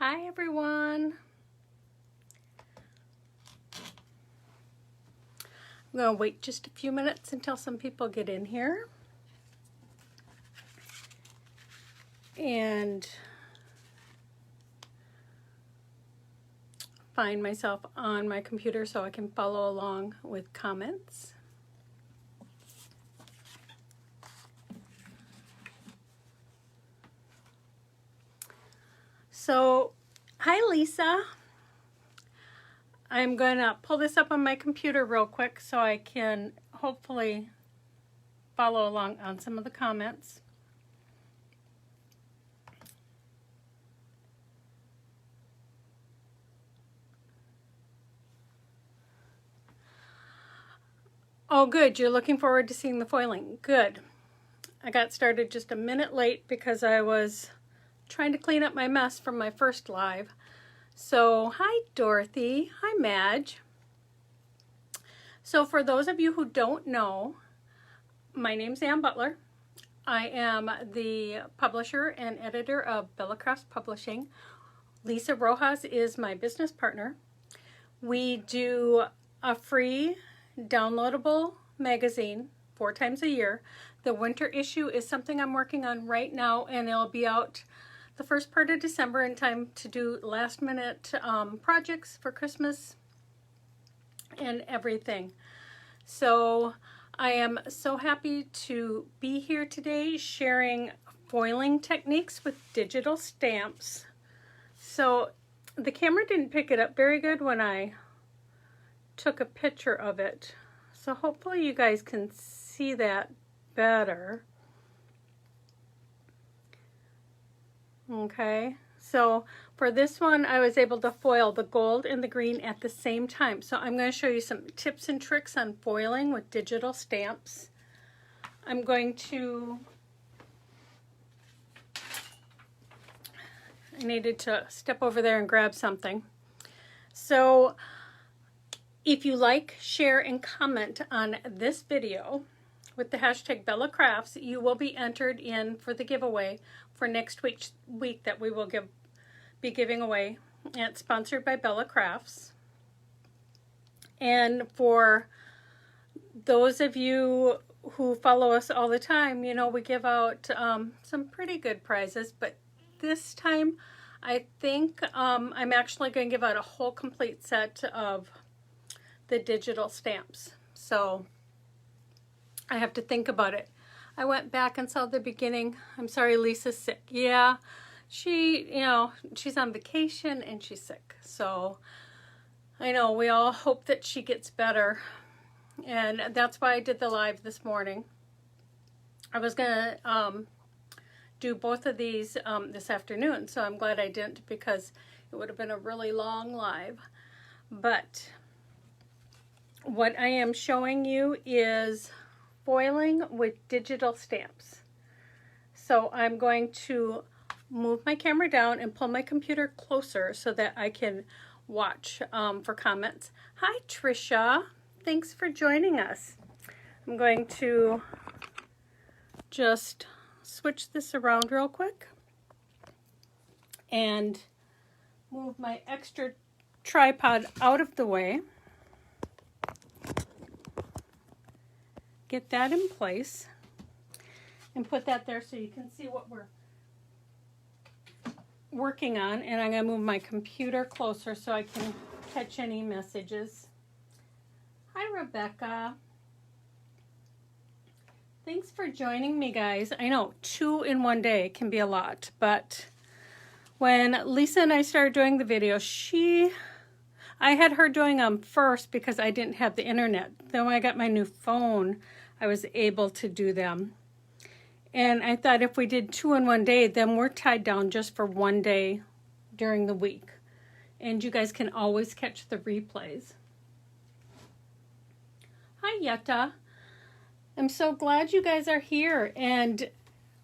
Hi everyone. I'm going to wait just a few minutes until some people get in here. And find myself on my computer so I can follow along with comments. So, hi Lisa. I'm going to pull this up on my computer real quick so I can hopefully follow along on some of the comments. Oh, good. You're looking forward to seeing the foiling. Good. I got started just a minute late because I was trying to clean up my mess from my first live. So, hi Dorothy. Hi Madge. So for those of you who don't know, my name's Ann Butler. I am the publisher and editor of Bella Crafts Publishing. Lisa Rojas is my business partner. We do a free downloadable magazine 4 times a year. The winter issue is something I'm working on right now, and it'll be out the first part of December in time to do last minute projects for Christmas and everything. So I am so happy to be here today sharing foiling techniques with digital stamps. So the camera didn't pick it up very good when I took a picture of it. So hopefully you guys can see that better. Okay, so for this one I was able to foil the gold and the green at the same time. So I'm going to show you some tips and tricks on foiling with digital stamps. I'm going to, I needed to step over there and grab something. So if you like, share, and comment on this video with the hashtag Bella Crafts, you will be entered in for the giveaway for next week that we will be giving away. And it's sponsored by Bella Crafts. And for those of you who follow us all the time, you know we give out some pretty good prizes, but this time I think I'm actually going to give out a whole complete set of the digital stamps. So I have to think about it. I went back and saw the beginning. I'm sorry, Lisa's sick. Yeah, she's on vacation and she's sick. So I know we all hope that she gets better. And that's why I did the live this morning. I was going to do both of these this afternoon. So I'm glad I didn't, because it would have been a really long live. But what I am showing you is foiling with digital stamps. So I'm going to move my camera down and pull my computer closer so that I can watch for comments. Hi Trisha, thanks for joining us. I'm going to just switch this around real quick and move my extra tripod out of the way. Get that in place and put that there so you can see what we're working on. And I'm going to move my computer closer so I can catch any messages. Hi Rebecca. Thanks for joining me, guys. I know 2 in one day can be a lot, but when Lisa and I started doing the video, I had her doing them first because I didn't have the internet. Then when I got my new phone, I was able to do them. And I thought if we did 2 in one day, then we're tied down just for one day during the week. And you guys can always catch the replays. Hi, Yetta. I'm so glad you guys are here. And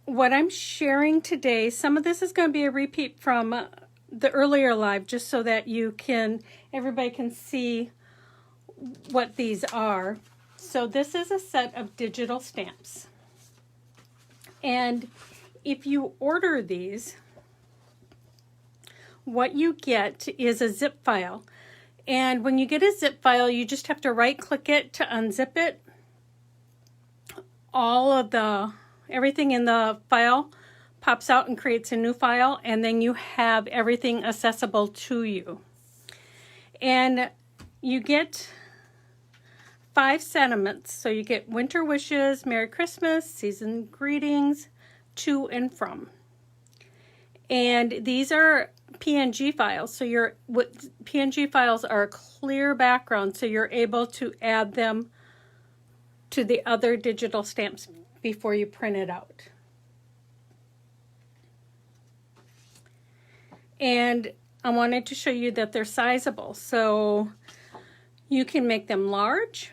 what I'm sharing today, some of this is going to be a repeat from the earlier live, just so that everybody can see what these are. So this is a set of digital stamps. And if you order these, what you get is a zip file. And when you get a zip file, you just have to right click it to unzip it. Everything in the file pops out and creates a new file, and then you have everything accessible to you. And you get 5 sentiments. So you get winter wishes, Merry Christmas, season greetings, to and from. And these are PNG files. So PNG files are a clear background, so you're able to add them to the other digital stamps before you print it out. And I wanted to show you that they're sizable. So you can make them large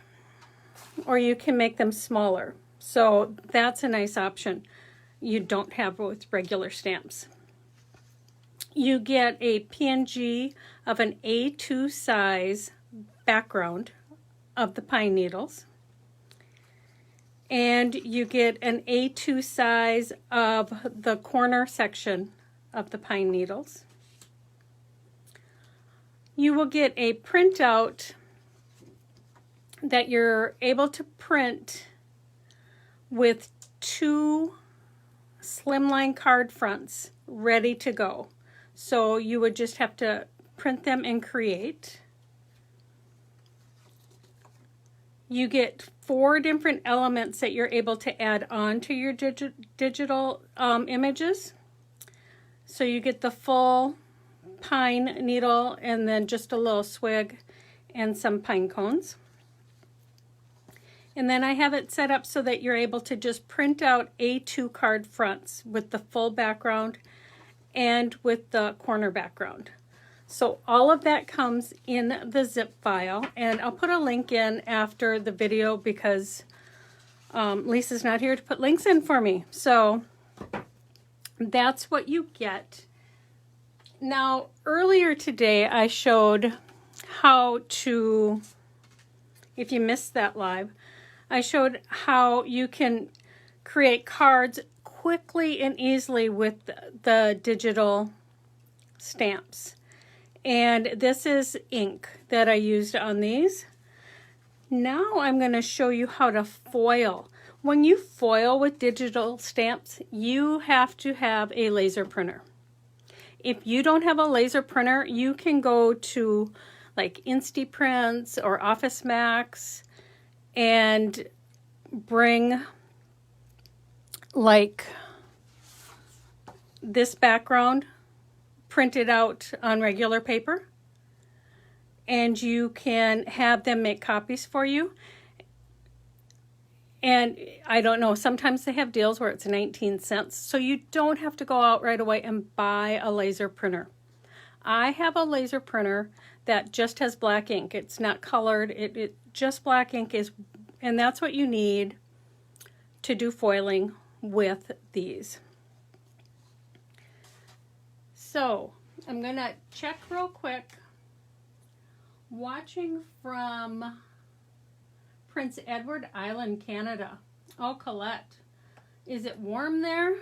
or you can make them smaller. So that's a nice option you don't have with regular stamps. You get a PNG of an A2 size background of the pine needles. And you get an A2 size of the corner section of the pine needles. You will get a printout that you're able to print with 2 slimline card fronts ready to go. So you would just have to print them and create. You get 4 different elements that you're able to add on to your digital images. So you get the full pine needle and then just a little swig and some pine cones. And then I have it set up so that you're able to just print out A2 card fronts with the full background and with the corner background. So all of that comes in the zip file, and I'll put a link in after the video because Lisa's not here to put links in for me. So that's what you get. Now, earlier today I showed how to, if you missed that live, I showed how you can create cards quickly and easily with the digital stamps. And this is ink that I used on these. Now I'm going to show you how to foil. When you foil with digital stamps, you have to have a laser printer. If you don't have a laser printer, you can go to like Instaprints or Office Max and bring like this background printed out on regular paper, and you can have them make copies for you. And I don't know, sometimes they have deals where it's 19 cents, so you don't have to go out right away and buy a laser printer. I have a laser printer that just has black ink. It's not colored, it just black ink is, and that's what you need to do foiling with these. So I'm going to check real quick. Watching from Prince Edward Island, Canada. Oh, Colette, is it warm there?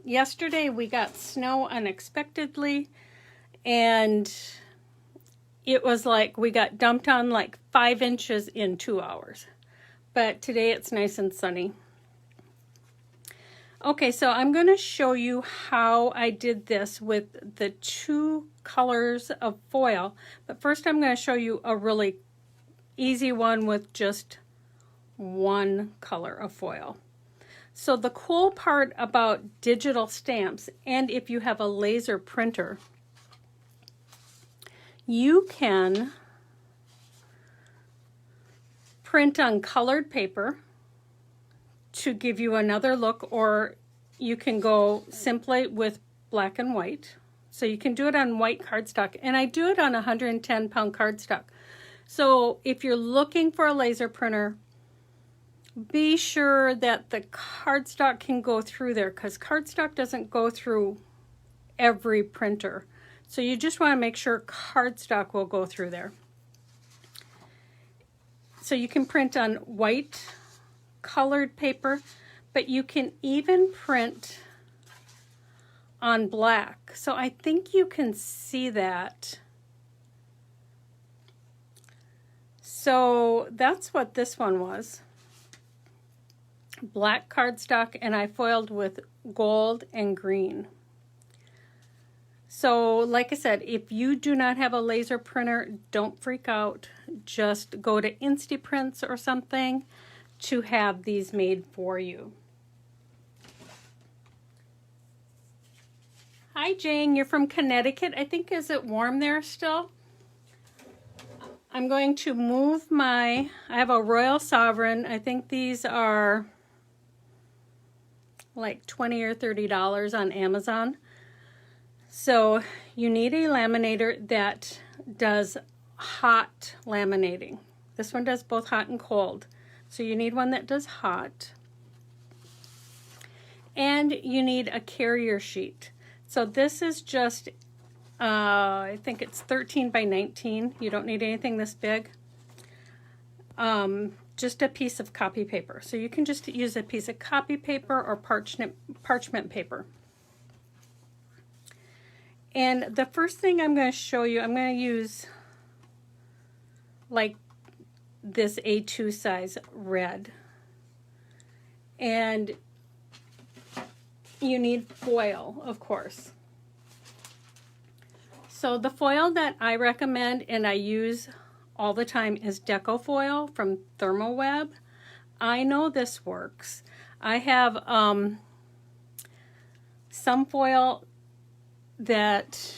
Yesterday we got snow unexpectedly, and it was like we got dumped on like 5 inches in 2 hours. But today it's nice and sunny. Okay, so I'm going to show you how I did this with the 2 colors of foil. But first I'm going to show you a really easy one with just 1 color of foil. So the cool part about digital stamps, and if you have a laser printer, you can print on colored paper to give you another look, or you can go simply with black and white. So you can do it on white cardstock, and I do it on 110 pound cardstock. So if you're looking for a laser printer, be sure that the cardstock can go through there, because cardstock doesn't go through every printer. So you just want to make sure cardstock will go through there. So you can print on white colored paper, but you can even print on black. So I think you can see that. So that's what this one was. Black cardstock, and I foiled with gold and green. So like I said, if you do not have a laser printer, don't freak out. Just go to Instaprints or something to have these made for you. Hi Jane, you're from Connecticut. I think, is it warm there still? I'm going to move I have a Royal Sovereign. I think these are like $20 or $30 on Amazon. So you need a laminator that does hot laminating. This one does both hot and cold. So you need one that does hot. And you need a carrier sheet. So this is just, I think it's 13 by 19. You don't need anything this big. Just a piece of copy paper. So you can just use a piece of copy paper or parchment paper. And the first thing I'm going to show you, I'm going to use like this A2 size red. And you need foil, of course. So the foil that I recommend and I use all the time is Deco Foil from Thermoweb. I know this works. I have some foil that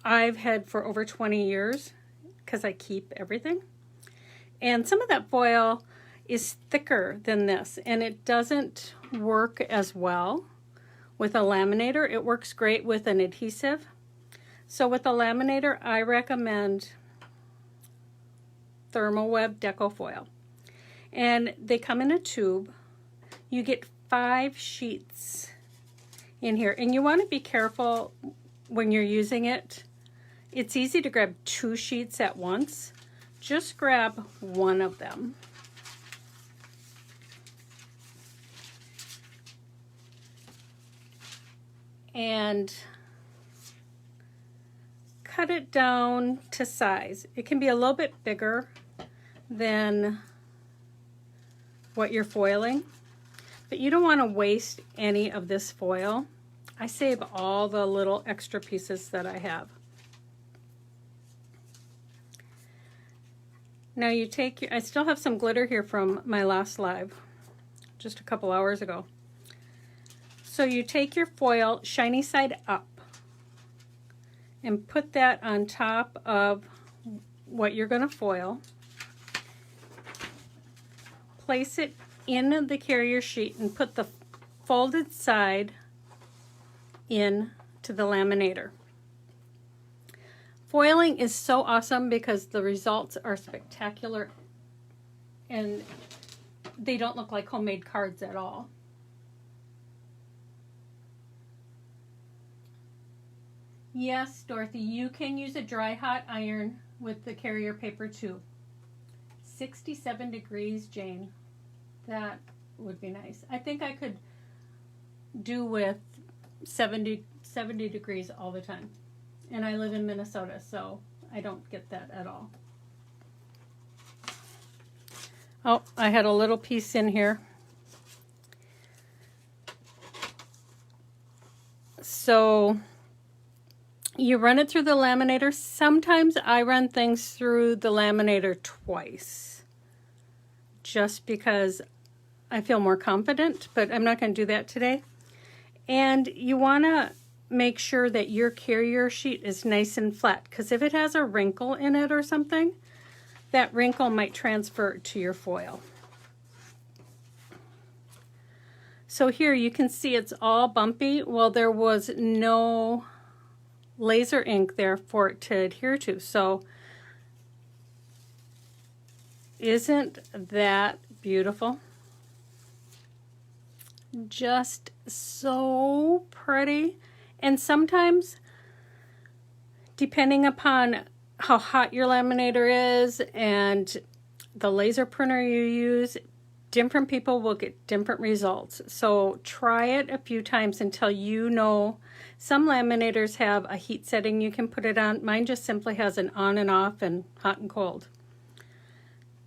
I've had for over 20 years because I keep everything. And some of that foil is thicker than this, and it doesn't work as well with a laminator. It works great with an adhesive. So with a laminator, I recommend Thermoweb Deco Foil. And they come in a tube. You get 5 sheets in here, and you want to be careful when you're using it. It's easy to grab 2 sheets at once. Just grab one of them. And cut it down to size. It can be a little bit bigger than what you're foiling, but you don't want to waste any of this foil. I save all the little extra pieces that I have. Now you take I still have some glitter here from my last live, just a couple hours ago. So you take your foil, shiny side up, and put that on top of what you're going to foil. Place it in the carrier sheet and put the folded side in to the laminator. Foiling is so awesome because the results are spectacular and they don't look like homemade cards at all. Yes, Dorothy, you can use a dry hot iron with the carrier paper too. 67 degrees, Jane. That would be nice. I think I could do with 70 degrees all the time. And I live in Minnesota, so I don't get that at all. Oh, I had a little piece in here. So you run it through the laminator. Sometimes I run things through the laminator twice, just because I feel more confident, but I'm not going to do that today. And you want to make sure that your carrier sheet is nice and flat, because if it has a wrinkle in it or something, that wrinkle might transfer to your foil. So here you can see it's all bumpy. Well, there was no laser ink there for it to adhere to. So isn't that beautiful? Just so pretty. And sometimes, depending upon how hot your laminator is and the laser printer you use, different people will get different results. So try it a few times until you know. Some laminators have a heat setting you can put it on. Mine just simply has an on and off and hot and cold.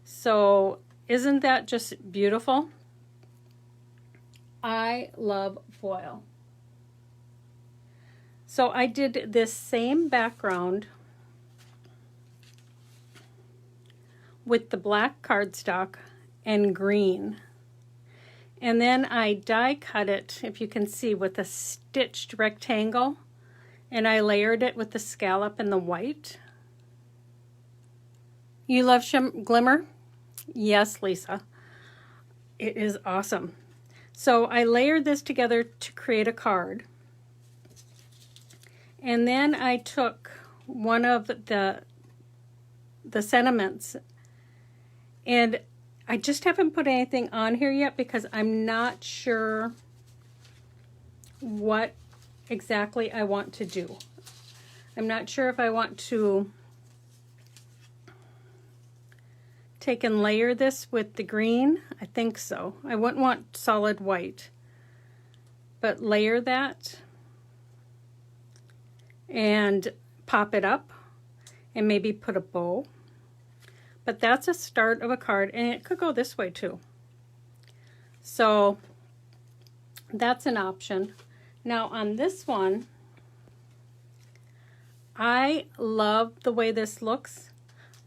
So isn't that just beautiful? I love foil. So I did this same background with the black cardstock and green. And then I die cut it, if you can see, with a stitched rectangle. And I layered it with the scallop and the white. You love glimmer? Yes, Lisa. It is awesome. So I layered this together to create a card. And then I took one of the sentiments, and I just haven't put anything on here yet because I'm not sure what exactly I want to do. I'm not sure if I want to take and layer this with the green. I think so. I wouldn't want solid white, but layer that and pop it up and maybe put a bow. But that's a start of a card, and it could go this way too. So that's an option. Now on this one, I love the way this looks,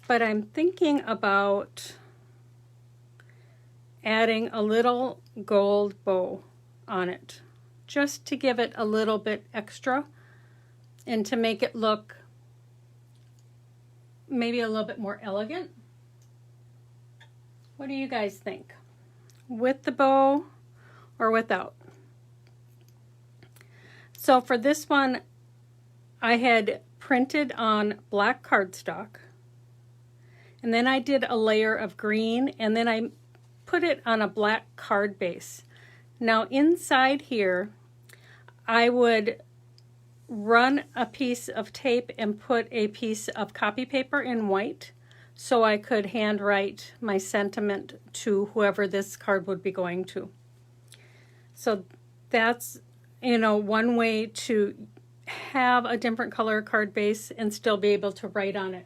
but I'm thinking about adding a little gold bow on it, just to give it a little bit extra and to make it look maybe a little bit more elegant. What do you guys think? With the bow or without? So for this one, I had printed on black cardstock, and then I did a layer of green, and then I put it on a black card base. Now inside here, I would run a piece of tape and put a piece of copy paper in white, so I could handwrite my sentiment to whoever this card would be going to. So that's, you know, one way to have a different color card base and still be able to write on it.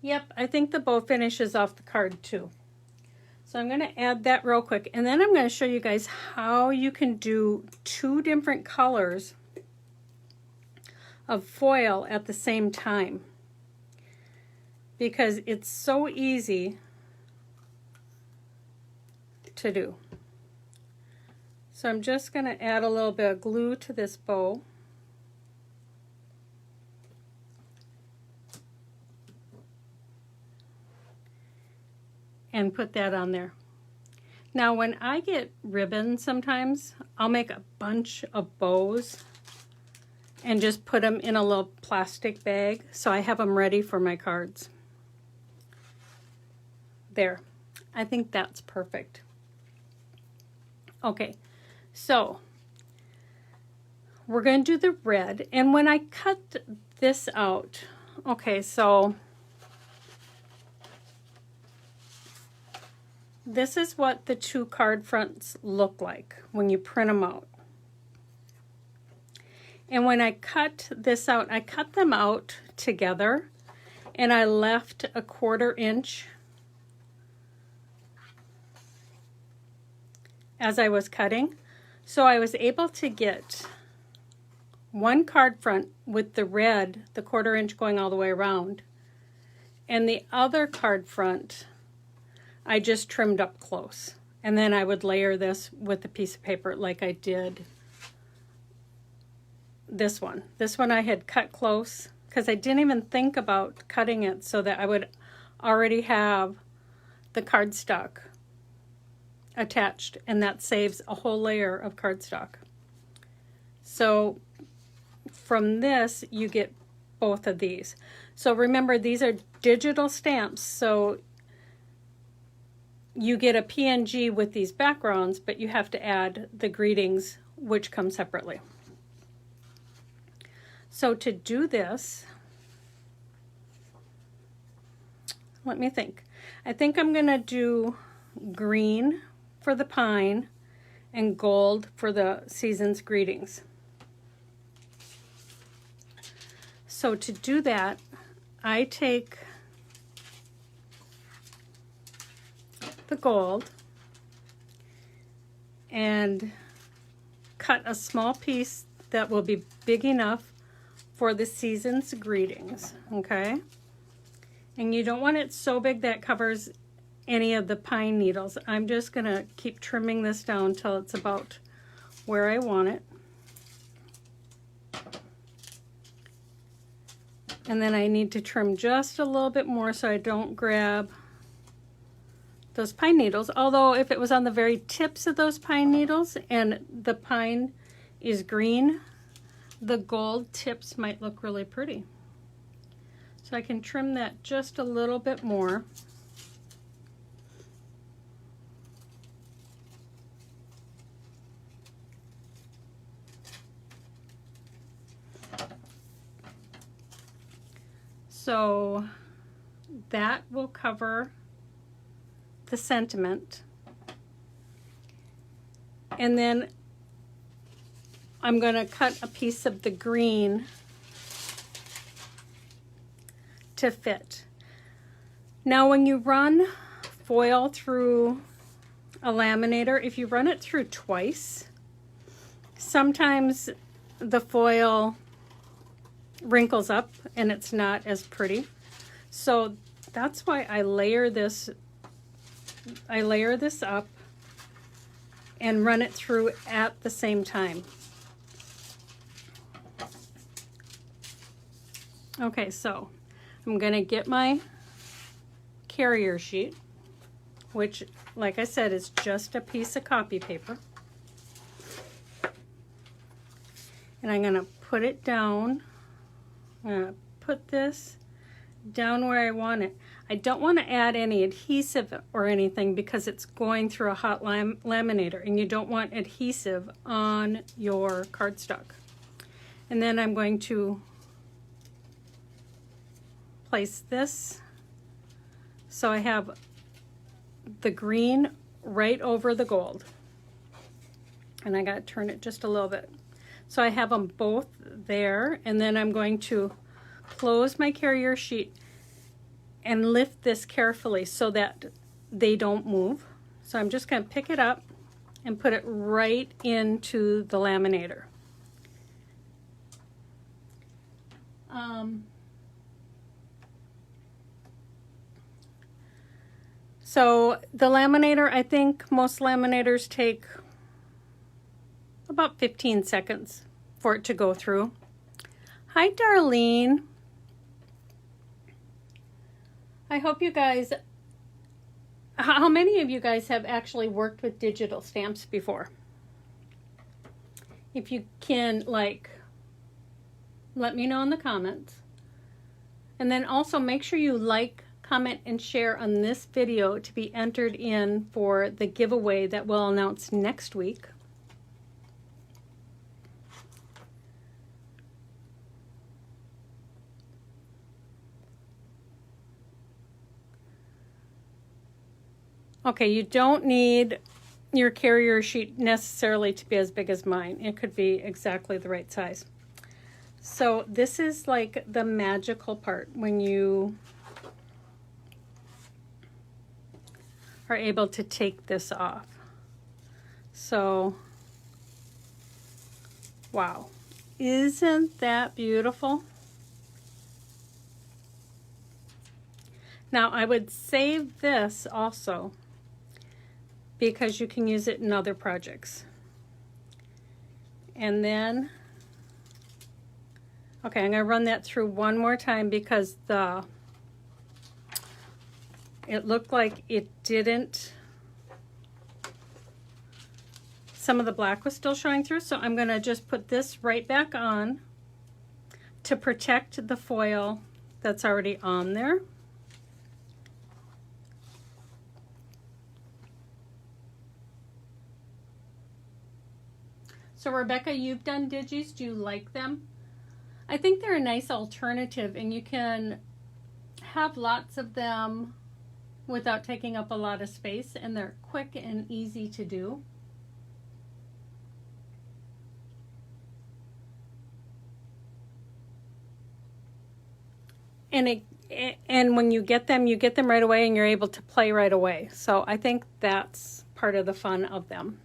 Yep, I think the bow finishes off the card too. So I'm going to add that real quick, and then I'm going to show you guys how you can do two different colors of foil at the same time, because it's so easy to do. So I'm just going to add a little bit of glue to this bow. And put that on there. Now when I get ribbons sometimes, I'll make a bunch of bows and just put them in a little plastic bag so I have them ready for my cards. There. I think that's perfect. Okay, so we're going to do the red, and when I cut this out, okay, so this is what the two card fronts look like when you print them out. And when I cut this out, I cut them out together, and I left a 1/4 inch as I was cutting. So I was able to get one card front with the red, the 1/4 inch going all the way around, and the other card front I just trimmed up close. And then I would layer this with a piece of paper like I did this one. This one I had cut close because I didn't even think about cutting it so that I would already have the cardstock attached, and that saves a whole layer of cardstock. So from this you get both of these. So remember, these are digital stamps, so you get a PNG with these backgrounds, but you have to add the greetings, which come separately. So to do this, let me think. I think I'm gonna do green for the pine and gold for the season's greetings. So to do that, I take the gold and cut a small piece that will be big enough for the season's greetings, okay? And you don't want it so big that covers any of the pine needles. I'm just gonna keep trimming this down till it's about where I want it. And then I need to trim just a little bit more so I don't grab those pine needles. Although if it was on the very tips of those pine needles and the pine is green, the gold tips might look really pretty. So I can trim that just a little bit more. So that will cover the sentiment. And then I'm going to cut a piece of the green to fit. Now when you run foil through a laminator, if you run it through twice, sometimes the foil wrinkles up and it's not as pretty. So that's why I layer this up and run it through at the same time. Okay, so I'm gonna get my carrier sheet, which, like I said, is just a piece of copy paper. And I'm gonna put it down. I'm gonna put this down where I want it. I don't want to add any adhesive or anything because it's going through a hot laminator and you don't want adhesive on your cardstock. And then I'm going to place this so I have the green right over the gold. And I got to turn it just a little bit. So I have them both there, and then I'm going to close my carrier sheet and lift this carefully so that they don't move. So I'm just going to pick it up and put it right into the laminator. So the laminator, I think most laminators take about 15 seconds for it to go through. Hi, Darlene. I hope you guys, how many of you guys have actually worked with digital stamps before? If you can, like, let me know in the comments. And then also make sure you like, comment, and share on this video to be entered in for the giveaway that we'll announce next week. Okay, you don't need your carrier sheet necessarily to be as big as mine. It could be exactly the right size. So this is like the magical part when you are able to take this off. So, wow, isn't that beautiful? Now I would save this also because you can use it in other projects. And then, okay, I'm gonna run that through one more time because it looked like it didn't, some of the black was still showing through, so I'm gonna just put this right back on to protect the foil that's already on there. So Rebecca, you've done digis. Do you like them? I think they're a nice alternative, and you can have lots of them without taking up a lot of space, and they're quick and easy to do. And when you get them right away, and you're able to play right away. So I think that's part of the fun of them.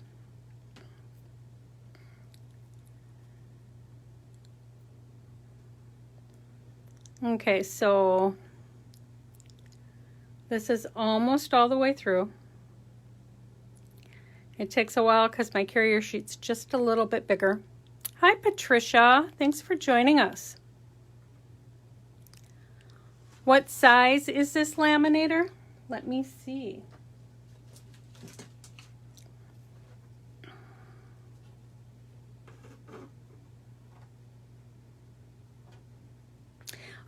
Okay, so this is almost all the way through. It takes a while because my carrier sheet's just a little bit bigger. Hi, Patricia. Thanks for joining us. What size is this laminator? Let me see.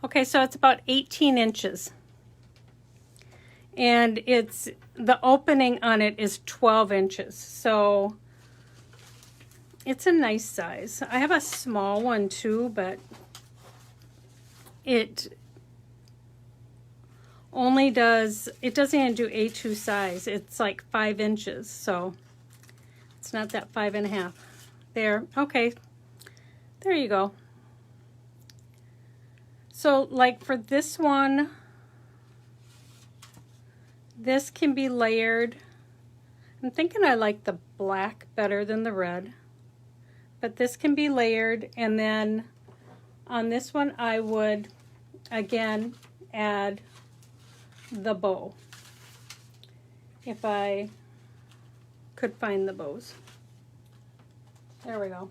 Okay, so it's about 18 inches. And the opening on it is 12 inches. So it's a nice size. I have a small one too, but it doesn't even do A2 size. It's like 5 inches. So it's not that 5.5. There, okay. There you go. So like for this one, this can be layered. I'm thinking I like the black better than the red, but this can be layered. And then on this one, I would again add the bow if I could find the bows. There we go.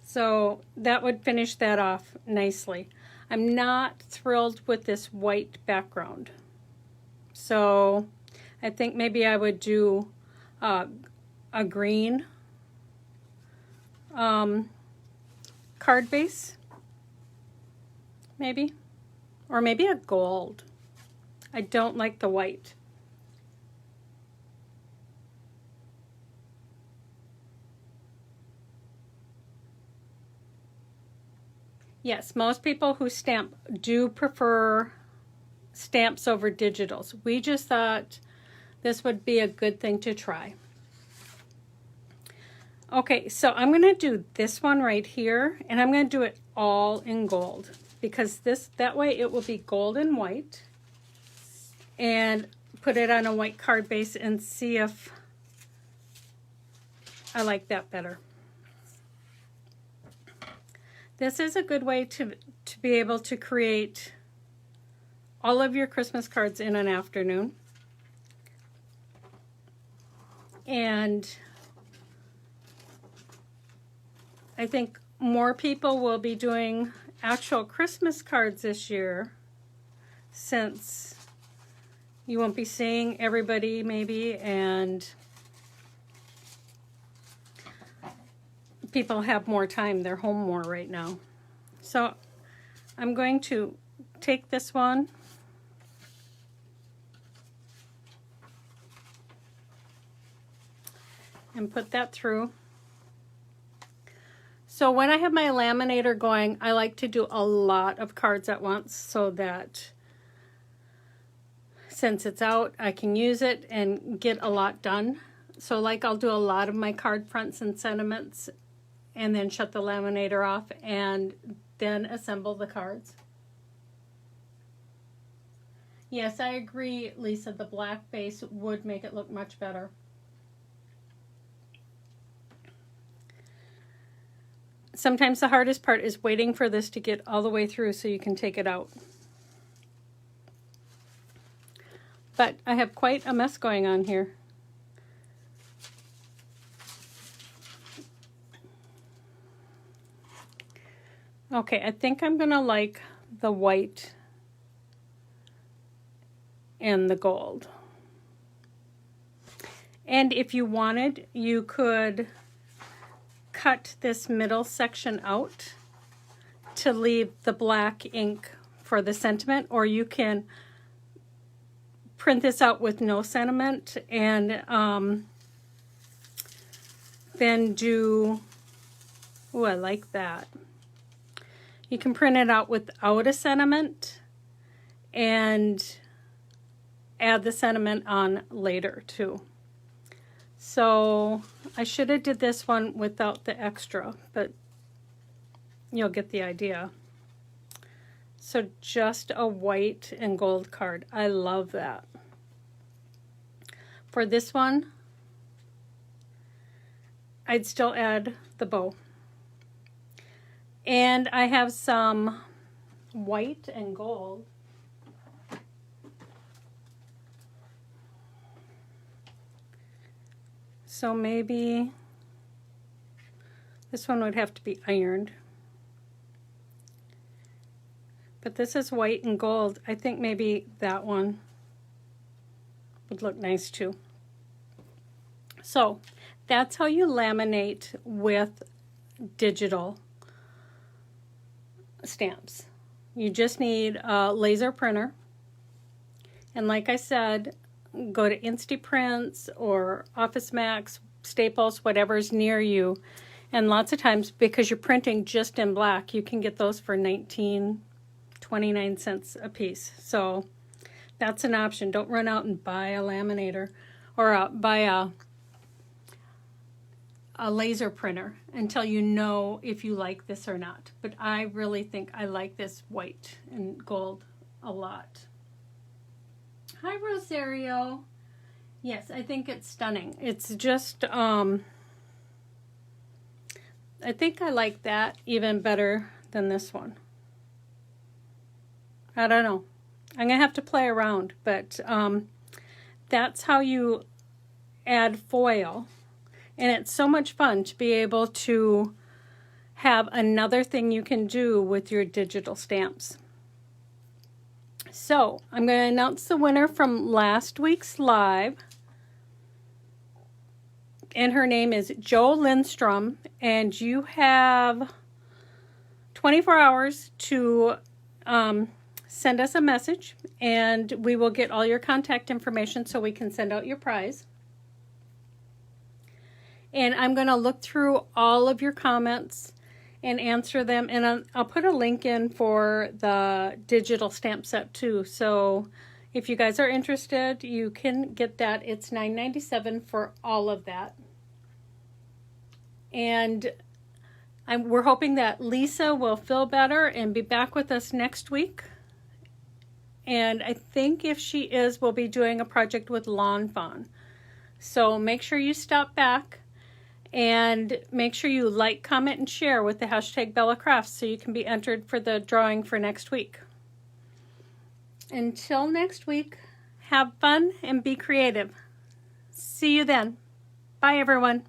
So that would finish that off nicely. I'm not thrilled with this white background. So I think maybe I would do a green card base, maybe. Or maybe a gold. I don't like the white. Yes, most people who stamp do prefer stamps over digitals. We just thought this would be a good thing to try. Okay, so I'm going to do this one right here, and I'm going to do it all in gold, because that way it will be gold and white, and put it on a white card base and see if I like that better. This is a good way to be able to create all of your Christmas cards in an afternoon. And I think more people will be doing actual Christmas cards this year, since you won't be seeing everybody maybe, and people have more time. They're home more right now. So I'm going to take this one and put that through. So when I have my laminator going, I like to do a lot of cards at once, so that since it's out, I can use it and get a lot done. So like I'll do a lot of my card fronts and sentiments, and then shut the laminator off, and then assemble the cards. Yes, I agree, Lisa. The black base would make it look much better. Sometimes the hardest part is waiting for this to get all the way through so you can take it out. But I have quite a mess going on here. Okay, I think I'm gonna like the white and the gold. And if you wanted, you could cut this middle section out to leave the black ink for the sentiment, or you can print this out with no sentiment and then do, oh, I like that. You can print it out without a sentiment and add the sentiment on later too. So I should have did this one without the extra, but you'll get the idea. So just a white and gold card. I love that. For this one, I'd still add the bow. And I have some white and gold. So maybe this one would have to be ironed. But this is white and gold. I think maybe that one would look nice too. So that's how you laminate with digital stamps. You just need a laser printer. And like I said, go to Instaprints or Office Max, Staples, whatever's near you. And lots of times, because you're printing just in black, you can get those for 29 cents a piece. So that's an option. Don't run out and buy a laminator or buy a laser printer until you know if you like this or not. But I really think I like this white and gold a lot. Hi, Rosario. Yes, I think it's stunning. It's just, I think I like that even better than this one. I don't know. I'm going to have to play around, but that's how you add foil. And it's so much fun to be able to have another thing you can do with your digital stamps. So I'm going to announce the winner from last week's live. And her name is Jo Lindstrom. And you have 24 hours to send us a message. And we will get all your contact information so we can send out your prize. And I'm going to look through all of your comments and answer them. And I'll put a link in for the digital stamp set too. So if you guys are interested, you can get that. It's $9.97 for all of that. And we're hoping that Lisa will feel better and be back with us next week. And I think if she is, we'll be doing a project with Lawn Fawn. So make sure you stop back. And make sure you like, comment, and share with the hashtag Bella Crafts so you can be entered for the drawing for next week. Until next week, have fun and be creative. See you then. Bye, everyone.